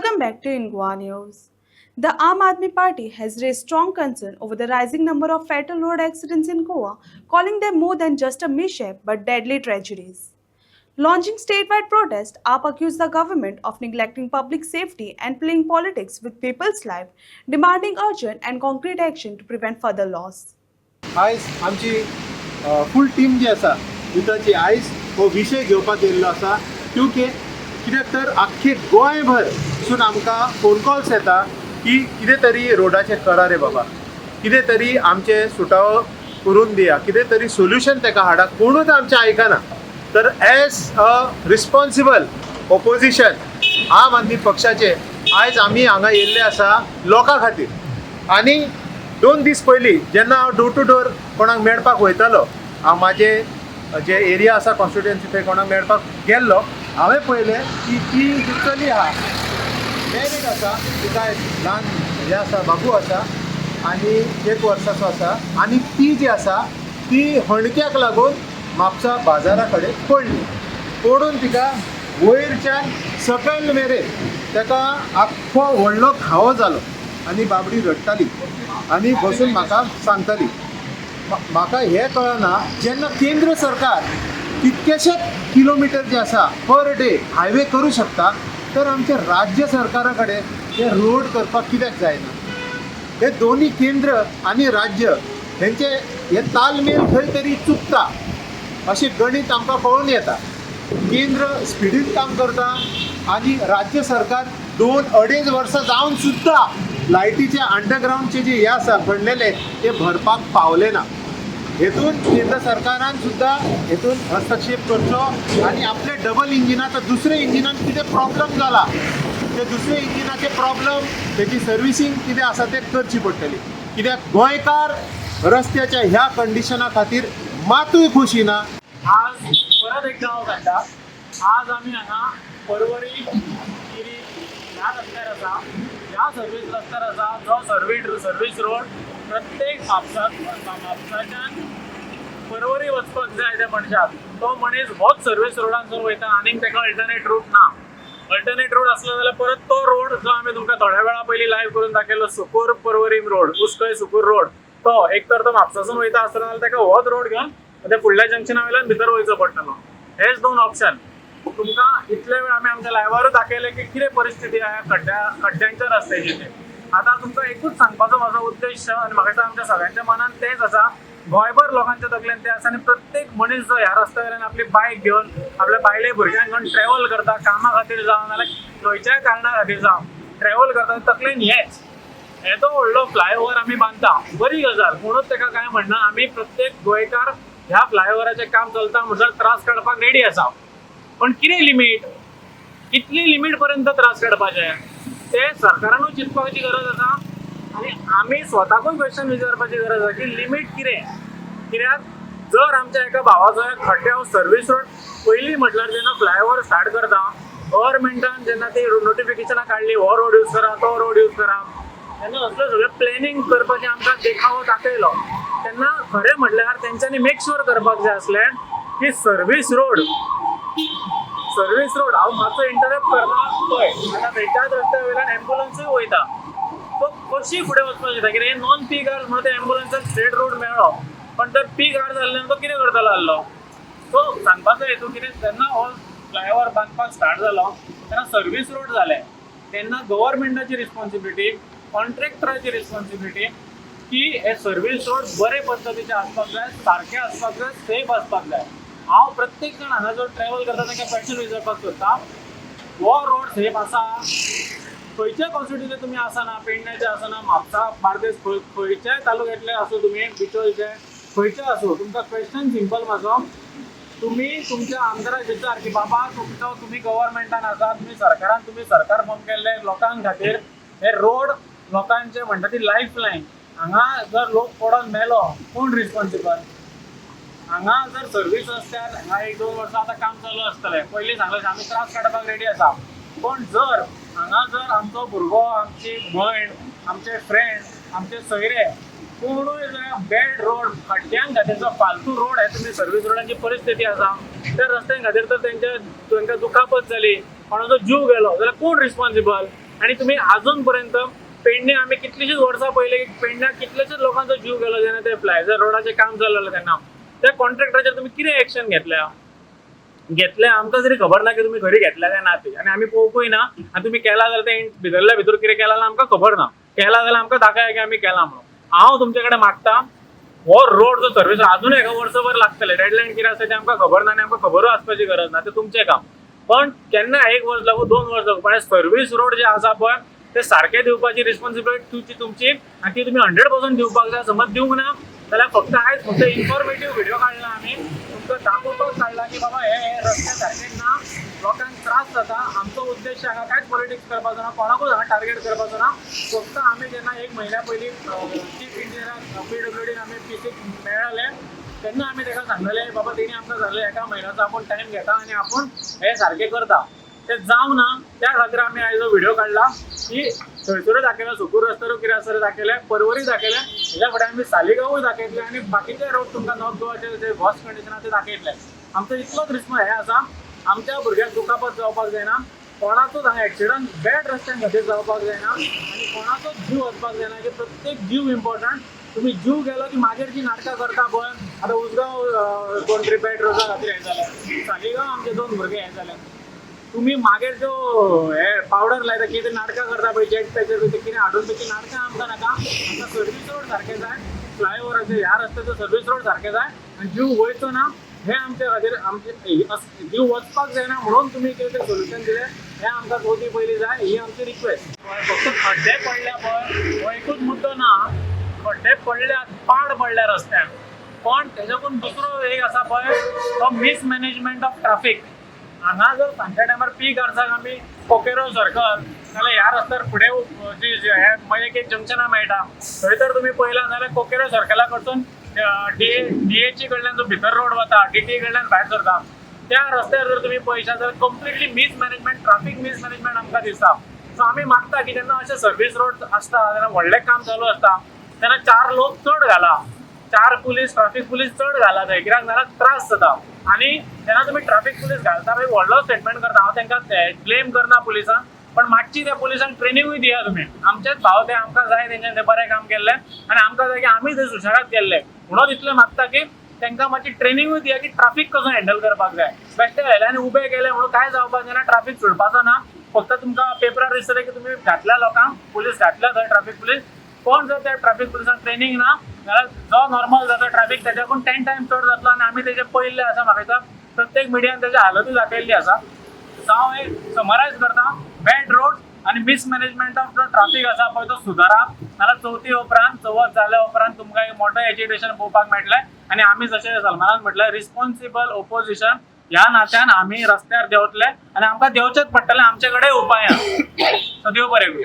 Welcome back to Ingwa News. The Aam Aadmi Party has raised strong concern over the rising number of fatal road accidents in Goa, calling them more than just a mishap but deadly tragedies. Launching statewide protest, AAP accused the government of neglecting public safety and playing politics with people's lives, demanding urgent and concrete action to prevent further loss. आयज आमची full team जी आसा युथाची आयज हो विशय घेवपाक येयल्लो आसा क्योंकि कित्याक तर आख्खे गोंयभरसून आमकां फोन कॉल्स येता की कितें तरी रोडाचें करा रे बाबा, कितें तरी आमचे सुटावो करून दिया, कितें तरी सोल्युशन ताका हाडा, कोणूच आमचें आयकना. तर एज अ रिस्पॉन्सिबल ऑपोजिशन आम आदमी पक्षाचे आयज आमी हांगा येयल्ले आसा लोकां खातीर. आनी 2 दीस पयलीं जेन्ना हांव डोर टू डोर कोणाक मेळपाक वयतालो, हांव म्हाजे जे एरिया आसा कॉन्स्टिट्युएन्सी थंय कोणाक मेळपाक गेल्लो, हांवें पळयलें की ती जी चली आहा मॅरीड आसा, तिका एक ल्हान हें आसा, बाबू आसा आनी 1 वर्साचो आसा. आनी ती जी आसा ती हणक्याक लागून म्हापसा बाजारा कडेन पडली. पडून तिका वयरच्यान सकयल मेरेन ताका आख्खो व्हडलो घावो जालो आनी बाबडी रडटाली आनी बसून म्हाका सांगताली. म्हाका हें कळना, जेन्ना केंद्र सरकार कितकेशेच किलोमिटर जे आसा पर डे हायवे करूं शकता, तर आमच्या राज्य सरकारा कडेन हे रोड करपाक कित्याक जायना? हे दोन्ही केंद्र आनी राज्य हेंचे हे तालमेल खंय तरी चुकता अशें गणित आमकां कळून येता. केंद्र स्पिडीन काम करता आनी राज्य सरकार 2-2.5 वर्सां जावन सुद्दां लायटीचे अंडरग्राउंडचे जे हे आसा पडलेले ते भरपाक पावले ना. हेतून केंद्र सरकारान सुद्दां हेतून हस्तक्षेप करचो आनी आपले डबल इंजिनाचो दुसऱ्या इंजिनान कितें प्रॉब्लम जाला ते दुसऱ्या इंजिनाचे प्रॉब्लम तेची सर्विसींग कितें आसा ते करची पडटली. कित्याक गोंयकार रस्त्याच्या ह्या कंडिशना खातीर मातूय खुशी ना. आज परत एकदा हांव सांगता, आज आमी हांगा परवरी गिरी ह्या रस्त्यार आसा, ह्या सर्वीस रस्त्यार आसा जो सर्वीस रोड प्रत्येक म्हापसाच्यान परवरी वचपाक जाय त्या मनशाक, तो मनीस होच सर्वीस रोडांसून वयता आनीक ताका अल्टरनेट रूट ना. अल्टरनेट रूट आसलो जाल्यार परत तो रोड जो आमी तुमकां थोड्या वेळा पयलीं लायव्ह करून दाखयलो, सुकूर परवरी रोड, कुस्कय सुकूर रोड, तो एक तर तो म्हापसासून वयता आसतना जाल्यार ताका होच रोड घेवन ते फुडल्या जंक्शना वयल्यान भितर वयचो पडटलो. हेच 2 ऑप्शन. तुमकां इतले वेळ आमी आमच्या लायव्हारूच दाखयले की कितें परिस्थिती आहे खड्ड्यांच्या रस्त्याची ते. आतां तुमकां एकूच सांगपाचो म्हजो उद्देश आनी म्हाका दिसता आमच्या सगळ्यांच्या मनान तेच आसा, गोंयभर लोकांच्या तकलेन ते आसा आनी प्रत्येक मनीस जो ह्या रस्त्या वयल्यान आपली बायक घेवन आपल्या बायले भुरग्यांक घेवन ट्रॅव्हल करता, कामा खातीर जावं नाल्यार खंयच्याय कारणां खातीर जावं ट्रॅव्हल करता, तकलेन हेच येदो व्हडलो फ्लायओव्हर आमी बांदता, बरी गजाल, कोणूच ताका कांय म्हणना. आमी प्रत्येक गोंयकार ह्या फ्लायओव्हराचें काम चलता म्हणसर त्रास काडपाक रेडी आसा, पण कितें लिमीट, कितली लिमीट पर्यंत त्रास काडपाचे ते सरकारानूय चिंतपाची गरज आसा आनी आमी स्वताकूय क्वेश्चन विचारपाची गरज आसा की लिमीट कितें. कित्याक जर आमच्या एका भावाचो एक खड्ड्यावर सर्वीस रोड पयलीं म्हटल्यार जेन्ना फ्लायओव्हर स्टार्ट करता गव्हर्मेंटान जेन्ना ती नोटिफिकेशनां काडली हो रोड यूज करा तो रोड यूज करा, तेन्ना असलें सगळें प्लॅनिंग करपाचें आमकां देखावो दाखयलो, तेन्ना खरें म्हटल्यार तेंच्यांनी मेक शुअर करपाक जाय आसलें की सर्वीस रोड हांव मातसो इंटरप्ट करता पळय, आतां खंयच्याच रस्त्या वयल्यान एम्बुलन्सूय वयता, सो कशी फुडें वचपाक शकता? कित्याक नॉन पीक आवर्स म्हणून त्या एम्बुलन्साक स्ट्रेट रोड मेळ्ळो, पण तर पीक आवर्स जाल्ल्यान तो कितें करतालो आसलो? सो सांगपाचो हेतू कितें, जेन्ना हो फ्लायओव्हर बांदपाक स्टार्ट जालो तेन्ना सर्वीस रोड जाले, तेन्ना गव्हर्मेंटाची रिस्पॉन्सिबिलिटी, कॉन्ट्रॅक्टराची रिस्पॉन्सिबिलिटी की हे सर्वीस रोड बरे पद्दतीचे आसपाक जाय, सारके आसपाक जाय, सेफ आसपाक जाय. हांव प्रत्येक जाण हांगा जो ट्रॅव्हल करता ताका क्वेश्चन विचारपाक सोदता, हो रोड सेफ आसा? खंयच्या कॉन्स्टिट्युएन्सीत तुमी आसना, पेडण्याचे आसना, म्हापसा, बार्देस, खंयच्याय तालुक्यांतले आसूं तुमी, बिचोलचे खंयचे आसूं, तुमकां क्वेश्चन सिंपल म्हाजो, तुमी तुमच्या आमदाराक विचार की बाबा तुमी गव्हर्मेंटान आसा, तुमी सरकार फॉर्म केल्ले लोकांक खातीर, हे रोड लोकांचे म्हणटा ती लायफ लायन, हांगा जर लोक पडोन मेलो कोण रिस्पॉन्सिबल? हांगा जर सर्वीस रस्त्यार हांगा 1-2 वर्सां आतां काम चालू आसतलें, पयलीं सांगलें आमी त्रास काडपाक रेडी आसा, पण जर हांगा जर आमचो भुरगो, आमची भयण, आमचे फ्रेंड, आमचे सोयरे कोणूय जर बॅड रोड, खड्ड्यां खातीरचो फालतू रोड हे तुमी सर्वीस रोडाची परिस्थिती आसा, त्या रस्त्यां खातीर तर तांकां दुखापत जाली, कोणाचो जीव गेलो जाल्यार कोण रिस्पॉन्सिबल? आणि तुम्ही अजूनपर्यंत पेडणे आम्ही कितलीशीच वर्सां पहिले पेडण्यात कितलेशेच लोकांचो जीव गेलो जेन्ना ते फ्लायझर रोडाचें काम चललेलें तेन्ना त्या कॉन्ट्रॅक्टराचेर तुम्ही कितें एक्शन घेतले आमकां जरी खबर ना की तुम्ही खरी घेतल्या काय ना ती, आनी आमी पळोवपूय ना, आनी तुम्ही केला जाल्यार ते भितरल्या भितर कितें केला जाल्यार आमकां खबर ना, केला जाल्यार आमकां दाखया की आमी केला म्हणून. हांव तुमचे कडेन मागता हो रोड जो सर्वीस अजून एका वर्सभर लागतले, डेडलायन कितें आसा ते आमकां खबर ना आनी आमकां खबरूय आसपाची गरज ना, ते तुमचें काम. पण केन्ना 1 वर्स लागू 2 वर्स लागू, पण सर्वीस रोड जे आसा पळय ते सारखे दिवपाची रिस्पॉन्सिबिलिटी तुमची आनी ती तुम्ही 100% दिवपाक जाय. समज दिवंक ना जाल्यार फक्त इन्फॉर्मेटिव्ह व्हिडिओ काडला आमी, तुमकां दाखोवपाक काडला की बाबा हे रस्ते सारके ना, लोकांक त्रास जाता. आमचो उद्देश हांगा कांयच पॉलिटिक्स करपाचो ना, कोणाकूच हांगा टार्गेट करपाचो ना. फक्त आमी जेन्ना 1 म्हयन्या पयलीं चीफ इंजिनियराक PWDन आमी पीसीक मेळ्ळे तेन्ना आमी ताका सांगलेले बाबा तेणी आमकां सांगलें एका म्हयन्याचो आपूण टायम घेता आनी आपूण हे सारकें करता. ते जावं ना त्या खातीर आमी आयज व्हिडिओ काडला की थंयसरूय दाखयलें, सुकूर रस्त्यारूय कितें आसा दाखयलें, पर्वरी दाखयलें, हेज्या फुडें आमी सालिगांवूय दाखयतले आनी बाकीचे रोड तुमकां नॉर्थ गोवाचे जे वर्स्ट कंडिशन आसा ते दाखयतले. आमचो इतलोच रिस्पॉन्स हे आसा, आमच्या भुरग्यांक दुखापत जावपाक जायना, कोणाचोच हांगा एक्सिडंट बॅड रस्त्यान खातीर जावपाक जायना आनी कोणाचोच जीव वचपाक जायना की प्रत्येक जीव इम्पॉर्टंट. तुम्ही जीव गेलो की मागीर जी नाटकां करता पळय, आतां उसगांव कोण तरी बॅड रोडा खातीर हें जालें, सालिगांव आमचे 2 भुरगे हें जाले. तुम्ही मागीर जो हे पावडर लायता कितें नाटकां करता पळय जेट पॅचर ते कितें हाडून त्याची नाटकां आमकां नाका. आमकां सर्वीस रोड सारके जाय, फ्लायओव्हराचे ह्या रस्त्याचो सर्वीस रोड सारके जाय आनी जीव वयचो ना. हे आमचे खातीर आमचे जीव वचपाक जायना म्हणून तुमी कितें सोल्युशन दिलें हें आमकां चवथी पयली जाय, ही आमची रिक्वेस्ट. फक्त खड्डे पडल्या पळय हो एकूच मुद्दो ना, खड्डे पडल्यात, पाड पडल्या रस्त्यान, पण तेच्याकून दुसरो एक आसा पळय तो मिसमॅनेजमेंट ऑफ ट्राफीक. हांगा जर सांजच्या टायमार पीक आर्साक आमी कोकेरो सर्कल नाल्यार ह्या रस्त्यार फुडें जी हे मयेक एक जंक्शनां मेळटा थंय तर तुमी पळयलां जाल्यार कोकेरो सर्कला कडसून DHE कडल्यान जो भितर रोड वता DTE कडल्यान भायर सरता त्या रस्त्यार जर तुमी पळयशात जाल्यार कंप्लिटली मिसमॅनेजमेंट, ट्राफीक मिसमॅनेजमेंट आमकां दिसता. सो आमी मागता की जेन्ना अशें सर्वीस रोड आसता तेन्ना व्हडलें काम चालू आसता तेन्ना 4 लोक चड घाला, 4 पुलीस ट्राफीक पुलीस चड घाला थंय, कित्याक जाल्यार त्रास जाता. आनी जेन्ना तुमी ट्राफीक पुलीस घालता पळय व्हडलो स्टेटमेंट करता, हांव तांकां ब्लेम करना पुलिसांक, पण मातशी त्या पुलिसांक ट्रेनिंगूय दिया तुमी. आमचेच भाव ते आमकां जाय तेंच्यानी तें बरें काम केल्लें आनी आमकां जाय की आमी थंय सुशेगाद केल्ले म्हणून इतलें मागता की तांकां मातशी ट्रेनिंगूय दिया की ट्राफीक कसो हँडल करपाक जाय. बेश्टे व्हेल्यान उबे केले म्हणून काय जावपाक जायना, ट्राफीक सुटपाचो ना. फक्त तुमकां पेपरार दिसतलें की तुमी घातल्या लोकांक पुलीस घातल्या थंय ट्राफीक पुलीस, पण जर त्या ट्राफीक पुलिसांक ट्रेनिंग ना जाल्यार जो नॉर्मल जाता ट्राफीक तेच्याकून 10 टायम्स चड जातलो आनी आमी तेजे पळयल्ले आसा. म्हाका दिसता प्रत्येक मिडियान तेजी हालतूय दाखयल्ली आसा. सो हांव एक समरायज करता, बॅड रोड आनी मिसमॅनेजमेंट ऑफ जो ट्राफीक आसा पळय तो सुदारा, नाल्यार चवथी उपरांत चवथ जाल्या उपरांत तुमकां एक मोठो एजिटेशन पळोवपाक मेळटलें. आनी आमी जशें सलमानान म्हटलें रिस्पॉन्सिबल ओपोजिशन ह्या नात्यान आमी रस्त्यार देंवतले आनी आमकां देंवचेंच पडटलें, आमचे कडेन उपाय आसा. सो देव बरें करूं.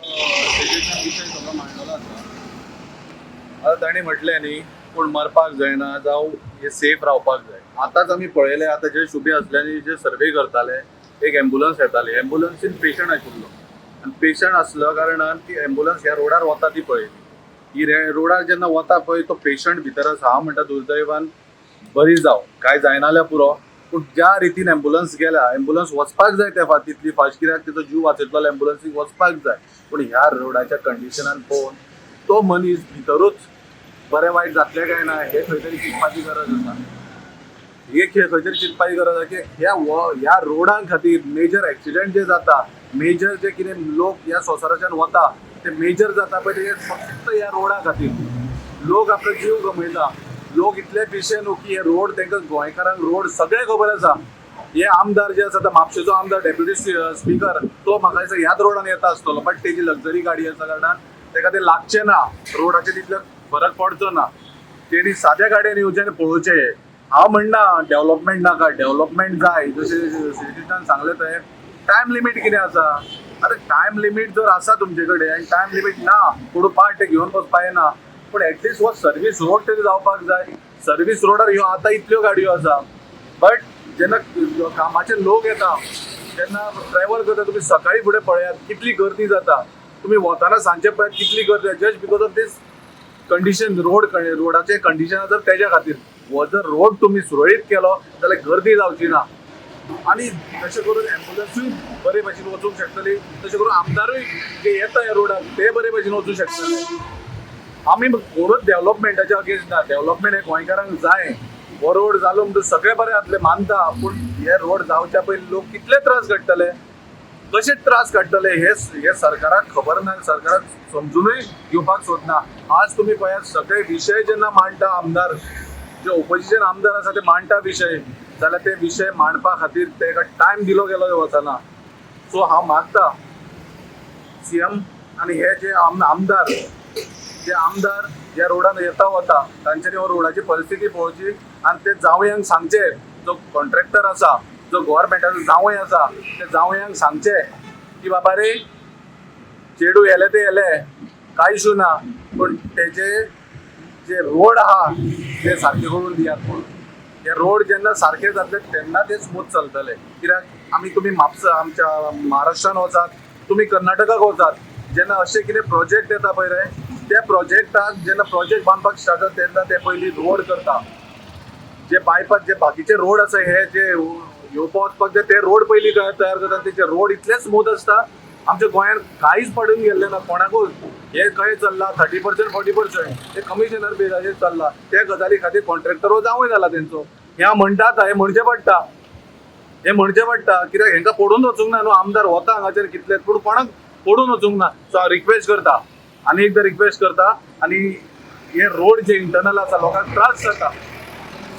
विशय सगळो मांडलेलो आसा. आतां ताणें म्हटलें न्ही कोण मरपाक जायना जावं हे सेफ रावपाक जाय. आतांच आमी पळयलें आतां जे शुभे आसल्यांनी जे सर्वे करताले एक एम्बुलन्स येताली, एम्बुलन्सीन पेशंट आशिल्लो आनी पेशंट आसल्या कारणान ती एम्बुलन्स ह्या रोडार वता ती पळयली. ही रोडार जेन्ना वता पळय तो पेशंट भितर आसा, हांव म्हणटा दुर्दैवान बरी जावं काय जायना जाल्यार पुरो, पूण ज्या रितीन एम्बुलन्स गेल्या, एम्बुलन्स वचपाक जाय त्या तितली फास्ट, कित्याक तिचो जीव वाचयतलो एम्बुलन्सीक वचपाक जाय. पूण ह्या रोडाच्या कंडिशनान पळोवन तो मनीस भितरूच बरें वायट जातलें काय ना हे खंय तरी चिंतपाची गरज आसा. हे खंय तरी चिंतपाची गरज आसा की ह्या रोडां खातीर मेजर एक्सिडेंट जे जाता, मेजर जे कितें लोक ह्या संवसाराच्यान वता ते मेजर जाता पळय ते फक्त ह्या रोडा खातीर. लोक आपलो जीव गमयता. लोक इतले पिशे न्हू की हे रोड तांकां गोंयकारांक रोड सगळें खबर आसा. हे आमदार जे आसा म्हापशेचो आमदार डेप्युटी स्पीकर तो म्हाका दिसता ह्याच रोडान येता आसतलो, बट तेजी लक्झरी गाडी आसा कारणान ताका ते लागचें ना, रोडाचेर तितले फरक पडचो ना. तेणी साद्या गाडयेन येवचें आनी पळोवचें. हांव म्हणना डेव्हलपमेंट नाका, डेव्हलपमेंट जाय जशें श्रीकृष्णान सांगलें थंय. टायम लिमीट कितें आसा? आतां टायम लिमीट जर आसा तुमचे कडेन आनी टायम लिमीट ना कोण पार्ट ते घेवन वचपा येना, पूण एटलिस्ट हो सर्वीस रोड तरी जावपाक जाय. सर्वीस रोडार ह्यो आतां इतल्यो गाडयो आसा, बट जेन्ना कामाचे लोक येता जेन्ना ट्रॅव्हल करता तुमी सकाळी फुडें पळयात कितली गर्दी जाता. तुमी वताना सांजचे पळयात कितली गर्दी जाता just because of this condition. रोडाचे कंडिशन आसा तेज्या खातीर. हो जर रोड तुमी सुरळीत केलो जाल्यार गर्दी जावची ना. आणि तशें करून एम्ब्युलन्सूय बरे भशेन वचूंक शकतली, तशें करून आमदारूय जे येता ह्या रोडाक ते बरे भशेन वचूंक शकतले. आमी कोणूच डेव्हलपमेंटाच्या अगेन्स्ट ना. डेव्हलपमेंट हे गोंयकारांक जाय. हो रोड जालो म्हणटून सगळे बरें जातले मानता, पूण हे रोड जावच्या पयलीं लोक कितले त्रास काडटले, कशे त्रास काडटले हे सरकाराक खबर ना. सरकाराक समजुनूय घेवपाक सोदना. आज तुमी पळयात सगळे विशय जेन्ना मांडटा आमदार, जे ओपोजिशन आमदार आसा ते मांडटा विशय, जाल्यार ते विशय मांडपा खातीर ताका टायम दिलो गेलो वचना. सो हांव मागता सीएम आनी हे जे आमदार ज्या रोडान येता वता तांच्यांनी हो रोडाची परिस्थिती पळोवची आनी ते जावयांक सांगचे, जो कॉन्ट्रॅक्टर आसा, जो गव्हर्मेंटाचो जावय आसा, ते जावयांक सांगचे की बाबा रे चेडू येले ते येले, कांय इशू ना, पूण तेजे जे रोड आहा ते सारके करून दियात म्हणून. हे रोड जेन्ना सारके जातले तेन्ना ते स्मूथ चलतले. कित्याक तुमी म्हापसा आमच्या महाराष्ट्रान वचात, तुमी कर्नाटकाक वचात, जेन्ना अशें कितें प्रोजेक्ट येता पळय रे, त्या प्रोजेक्टाक जेन्ना प्रोजेक्ट बांदपाक स्टार्ट जाता तेन्ना ते पयलीं रोड करता. जे बायपास जे बाकीचे रोड आसा हे जे येवपा वचपाक ते रोड पयलीं तयार करता. तेचे रोड इतले स्मूथ आसता आमच्या गोंयांत कांयच पडून गेल्लें ना कोणाकूच. हे खंय चल्ला 30% 40%, ते कमिशनर बेजाचेर चल्ला. त्या गजाली खातीर कॉन्ट्रॅक्टर जावंय जाला तेंचो. ह्या म्हणटात हे म्हणचें पडटा, कित्याक हेंकां पडून वचूंक ना न्हू. आमदार वता हांगाचेर कितले, पूण कोणाक पडून वचूंक ना. सो हांव रिक्वेस्ट करता, आनी एकदां रिक्वेस्ट करता, आनी हे रोड जे इंटरनल आसा लोकांक त्रास जाता.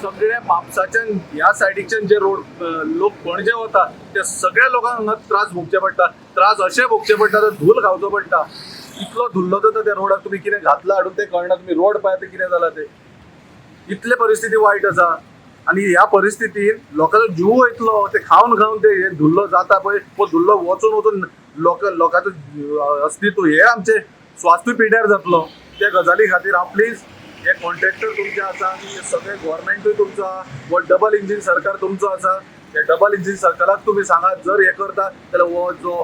सगळे म्हापसाच्यान ह्या सायडीच्यान जे रोड लोक पणजे वता ते सगळ्या लोकांक हांगा त्रास भोगचे पडटा. त्रास अशें भोगचे पडटा तर धूल खावचो पडटा. इतलो धुल्लो जाता त्या रोडाक, तुमी कितें घातला हाडून ते कळना. तुमी रोड पळय ते कितें जाला ते, इतले परिस्थिती वायट आसा. आनी ह्या परिस्थितीन लोकांचो जीव वयतलो. ते खावन ते हे धुल्लो जाता पळय, तो धुल्लो वचून लोकांचो अस्तित्व हे आमचे स्वास्थ्य पिड्यार जातलो. त्या गजाली खातीर हांव प्लीज हे कॉन्ट्रॅक्टर तुमचे आसा, हे सगळे गव्हर्मेंटूय तुमचो आसा, वो डबल इंजीन सरकार तुमचो आसा. हे डबल इंजीन सरकाराक तुमी सांगात जर हे करता जाल्यार हो जो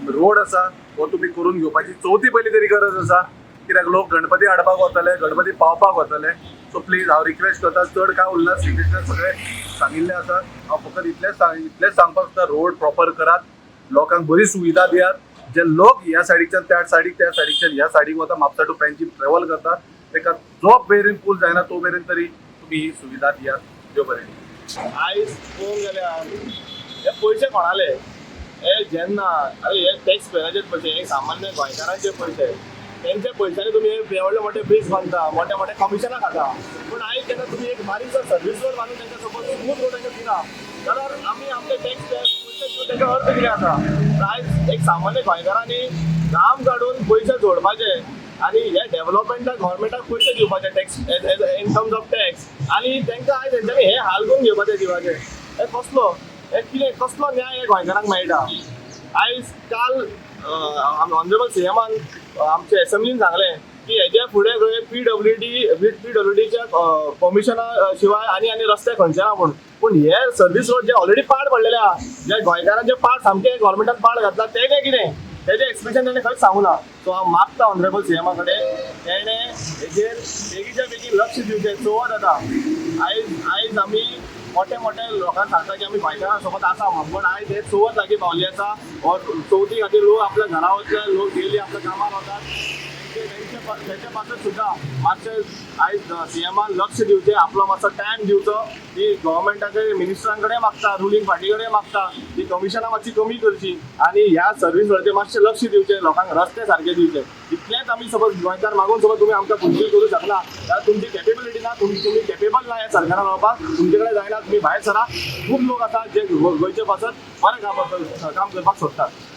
रोड आसा हो तुमी करून घेवपाची चवथी पयली तरी गरज आसा. कित्याक लोक गणपती हाडपाक वतले, गणपती पावपाक वतले. सो प्लीज हांव रिक्वेस्ट करता, चड काय उरना, सिग्नेचर सगळे सांगिल्ले आसा. हांव फकत इतलेंच सांगपाक सोदता, रोड प्रॉपर करात, लोकांक बरी सुविधा दियात. जे लोक ह्या सायडीच्यान त्या सायडीच्यान ह्या सायडीक वता, म्हापसा टू पेंजी ट्रॅव्हल करता, ताका जो मेरेन पूल जायना तो मेरेन तरी तुमी ही सुविधा दियात. देव बरें. आयज पळोवंक गेल्यार हे पयशे कोणाले, हे जेन्ना हे टॅक्स पेयराचे पयशे, हे सामान्य गोंयकारांचे पयशे, तेंच्या पयशांनी तुमी हे व्हडले मोठे ब्रिज बांदता, मोठे मोठे कमिशनां खाता. पूण आयज जेन्ना तुमी एक बारीकसो सर्वीस रोड बांदून तांकां सपोज स्मूथ रोड तांकां दिना जाल्यार आमी आमचे टॅक्स पयशे दिवन तांकां अर्थ कितें आसा. आयज एक सामान्य गोंयकारांनी घाम काडून पयशे जोडपाचे आनी हे डेव्हलपमेंटाक गव्हर्मेंटाक पयशे दिवपाचे tax in terms of tax, आनी तांकां आयज तेंच्यांनी हे हाल करून घेवपाचे दिवपाचे. हे कसलो न्याय हे गोंयकारांक मेळटा. आयज काल ऑनरेबल सीएमान आमच्या एसेंब्लीन सांगलें की हेच्या फुडें PWDच्या परमिशना शिवाय आनी रस्ते खंयचे ना म्हणून. पूण हे सर्वीस रोड जे ऑलरेडी पाड पडलेले आहा, जे गोंयकारांचे पाड सामके गोव्हर्मेंटान पाड घातला, तें कितें तेजें एक्सप्रेशन ताणें खंयच सांगूं ना. सो हांव मागता ऑनरेबल सीएमा कडेन तेणें हेजेर बेगीच्या बेगीन लक्ष दिवचें. चवथ येता, आयज आमी मोठे लोकांक सांगता की आमी गोंयकारां सोबत आसा म्हणून, पूण आयज हे चवथ लागीं पावली आसा. चवथी खातीर लोक आपल्या घरा वचले, लोक डेली आपल्या कामार वतात. तेंचे पासत सुद्दां मातशें आयज सीएमान लक्ष दिवचें, आपलो मातसो टायम दिवचो. ती गव्हर्मेंटाचे मिनिस्टरां कडेन मागता, रुलींग पार्टी कडेन मागता, ती कमिशनां मातशी कमी करची आनी ह्या सर्वीस रोडाचेर मातशें लक्ष दिवचें, लोकांक रस्ते सारके दिवचे. इतलेंच आमी सपोज गोंयकार मागून सपोज तुमी आमकां फुलफील करूं शकना जाल्यार तुमची कॅपेबिलिटी ना, तुमी कॅपेबल ना ह्या सरकारान रावपाक, तुमचे कडेन जायना, तुमी भायर सरा. खूब लोक आसा जे गोंयचे पासत बरें काम करपाक सोदतात.